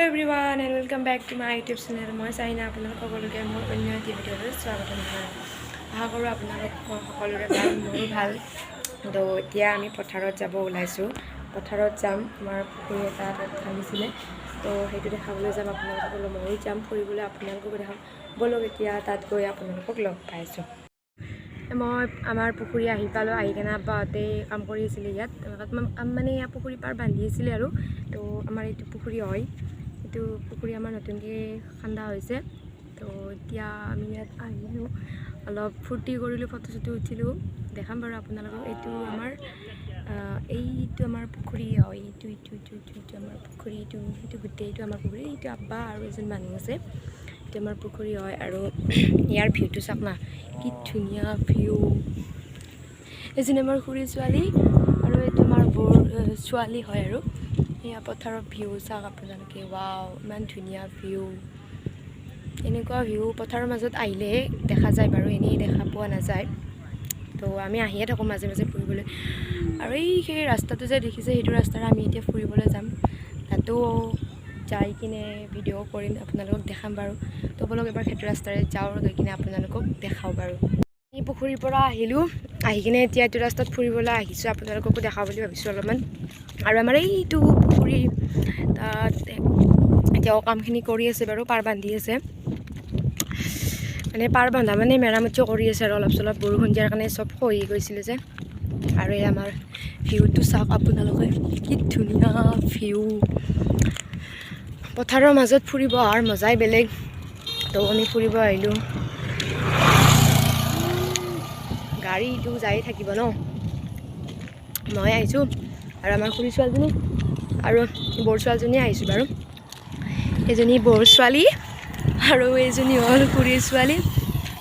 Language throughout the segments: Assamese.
everyone and welcome back to my YouTube channel. মই Sahina আপোনালোক সকলোকে মোৰ অন্য এটা ভিডিঅ'লৈ স্বাগতম জনাইছোঁ। আশা কৰোঁ আপোনালোক সকলোৰে ভাল, মোৰো ভাল। তো এতিয়া আমি পথাৰত যাব ওলাইছোঁ। পথাৰত যাম, আমাৰ পুখুৰী এটা তাত খান্দিছিলে। তো সেইটো দেখাবলৈ যাম, আপোনালোকক ময়ো যাম ফুৰিবলৈ, আপোনালোককো দেখাম। বলক এতিয়া তাত গৈ আপোনালোকক লগ পাইছোঁ। মই আমাৰ পুখুৰী আহি পালোঁ, আহি কেনে আব্বাহঁতে কাম কৰি আছিলে ইয়াত মানে ইয়াত পুখুৰী পাৰ বান্ধি আছিলে আৰু। তো আমাৰ এইটো পুখুৰী হয়, এইটো পুখুৰী আমাৰ নতুনকৈ খান্দা হৈছে। তো এতিয়া আমি ইয়াত আহিলোঁ, অলপ ফূৰ্তি কৰিলোঁ, ফটো চটো উঠিলোঁ, দেখাম বাৰু আপোনালোকক। এইটো আমাৰ পুখুৰী হয়, এইটো আমাৰ পুখুৰী, সেইটো গোটেইটো আমাৰ পুখুৰী। এইটো আব্বা আৰু এজন মানুহ আছে, এইটো আমাৰ পুখুৰী হয়। আৰু ইয়াৰ ভিউটো চাওক না, কি ধুনীয়া ভিউ। এজনী আমাৰ খুৰী ছোৱালী আৰু এইটো আমাৰ বৰ ছোৱালী হয়। আৰু এয়া পথাৰৰ ভিউ চাওক আপোনালোকে, ৱাও ইমান ধুনীয়া ভিউ। এনেকুৱা ভিউ পথাৰৰ মাজত আহিলেহে দেখা যায় বাৰু, এনেই দেখা পোৱা নাযায়। তো আমি আহিয়ে থাকোঁ মাজে মাজে ফুৰিবলৈ। আৰু সেই ৰাস্তাটো যে দেখিছে, সেইটো ৰাস্তাৰে আমি এতিয়া ফুৰিবলৈ যাম। তাতো যাই কিনে ভিডিঅ' কৰিম, আপোনালোকক দেখাম বাৰু। তো বলক এবাৰ সেইটো ৰাস্তাৰে যাওঁ, গৈ কিনে আপোনালোকক দেখাওঁ বাৰু। এই পুখুৰীৰ পৰা আহিলোঁ, আহি কিনে এতিয়া এইটো ৰাস্তাত ফুৰিবলৈ আহিছোঁ, আপোনালোককো দেখাওঁ বুলি ভাবিছোঁ অলপমান। আৰু আমাৰ এইটো পুখুৰী তাত এতিয়াও কামখিনি কৰি আছে বাৰু, পাৰ বান্ধি আছে। মানে পাৰ বান্ধা মানে মেৰামতিও কৰি আছে আৰু অলপ চলপ, বৰষুণ দিয়াৰ কাৰণে চব খহি গৈছিলে যে। আৰু এই আমাৰ ভিউটো চাওক আপোনালোকে, কি ধুনীয়া ভিউ। পথাৰৰ মাজত ফুৰিব অহাৰ মজাই বেলেগ। তো আমি ফুৰিব আহিলোঁ, গাড়ীটো যাই থাকিব ন। মই আহিছোঁ আৰু আমাৰ খুৰী ছোৱালীজনী আৰু বৰ ছোৱালীজনী আহিছোঁ বাৰু। এজনী বৰ ছোৱালী আৰু এইজনী হ'ল খুৰীৰ ছোৱালী।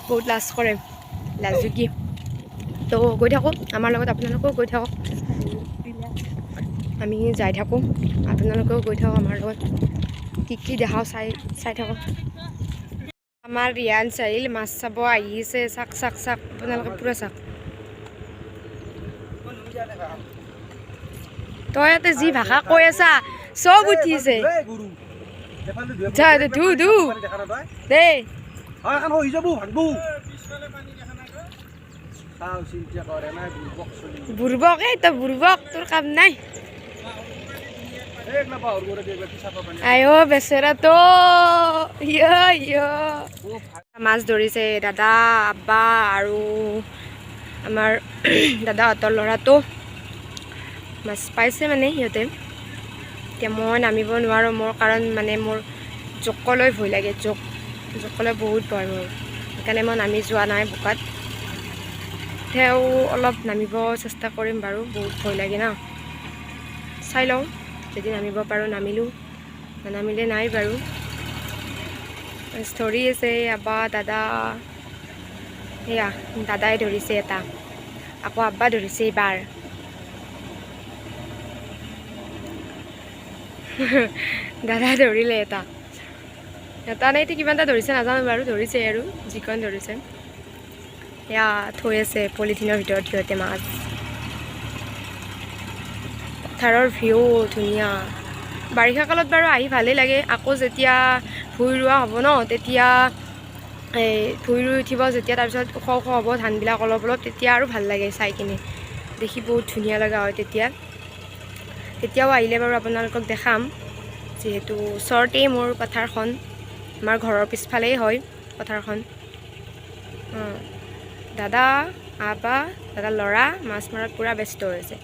বহুত লাজ কৰে, লাজুকী। তো গৈ থাকোঁ আমাৰ লগত, আপোনালোকেও গৈ থাকক, আমি যাই থাকোঁ, আপোনালোকেও গৈ থাকক আমাৰ লগত। কি দেখাওঁ চাই থাকক। আমাৰ ৰিয়ান চাহিল মাছ চাব আহিছে, চাক আপোনালোকে পুৰা চাওক। তই ইয়াতে যি ভাষা কৈ আছা চব উঠিছে দেই। বুৰ্বক, এই তই বুৰ্বক, তোৰ কাম নাই। আইঅ বেচেৰা তো, মাছ ধৰিছে দাদা, আব্বা আৰু আমাৰ দাদাহঁতৰ ল'ৰাটো মাছ পাইছে মানে সিহঁতে। এতিয়া মই নামিব নোৱাৰোঁ, মোৰ কাৰণ মানে মোৰ জোকলৈ ভয় লাগে, জোকলৈ বহুত ভয় মোৰ, সেইকাৰণে মই নামি যোৱা নাই বোকাত। তেওঁ অলপ নামিব চেষ্টা কৰিম বাৰু, বহুত ভয় লাগে না। চাই লওঁ, যদি নামিব পাৰোঁ নামিলোঁ, নানামিলে নাই বাৰু। মাছ ধৰি আছে আব্বা দাদা, সেয়া দাদাই ধৰিছে এটা, আকৌ আব্বা ধৰিছে এইবাৰ। দাদা ধৰিলে এটা নে কিমান এটা ধৰিছে নাজানো বাৰু, ধৰিছে আৰু যিকণ ধৰিছে। এয়া থৈ আছে পলিথিনৰ ভিতৰত সিহঁতে মাছ। পথাৰৰ ভিউ ধুনীয়া। বাৰিষা কালত বাৰু আহি ভালেই লাগে, আকৌ যেতিয়া ভুই ৰোৱা হ'ব ন, তেতিয়া এই ভুই ৰুই উঠিব যেতিয়া, তাৰপিছত ওখ হ'ব ধানবিলাক অলপ অলপ, তেতিয়া আৰু ভাল লাগে চাই কিনে, দেখি বহুত ধুনীয়া লগা হয় তেতিয়াও আহিলে বাৰু আপোনালোকক দেখাম। যিহেতু ওচৰতেই মোৰ পথাৰখন, আমাৰ ঘৰৰ পিছফালেই হয় পথাৰখন। দাদা আব্বা দাদা ল'ৰা মাছ মৰাত পূৰা ব্যস্ত হৈছে।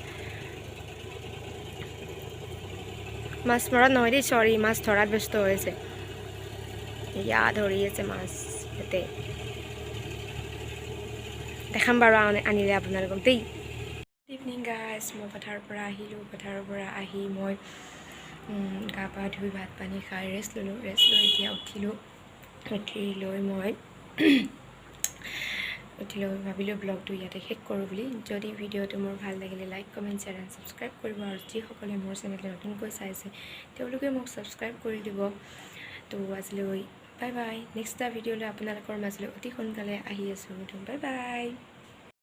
মাছ মৰাত নহয় দেই, চৰি, মাছ ধৰাত ব্যস্ত হৈছে। এয়া ধৰি আছে মাছ ইয়াতে, দেখাম বাৰু আনিলে আপোনালোকক দেই। গুড ইভিনিং গাইজ, মই পথাৰৰ পৰা আহিলোঁ। পথাৰৰ পৰা আহি মই গা পা ধুই ভাত পানী খাই ৰেষ্ট লৈ এতিয়া উঠিলোঁ। উঠি লৈ ভাবিলোঁ ব্লগটো ইয়াতে শেষ কৰোঁ বুলি। যদি ভিডিঅ'টো মোৰ ভাল লাগিলে like comment share and subscribe কৰিব, আৰু যিসকলে মোৰ চেনেলটো নতুনকৈ চাইছে তেওঁলোকে মোক ছাবস্ক্ৰাইব কৰি দিব। তো আজিলৈ বাই বাই। নেক্সট এটা ভিডিঅ'লৈ আপোনালোকৰ মাজলৈ অতি সোনকালে আহি আছোঁ। Bye bye.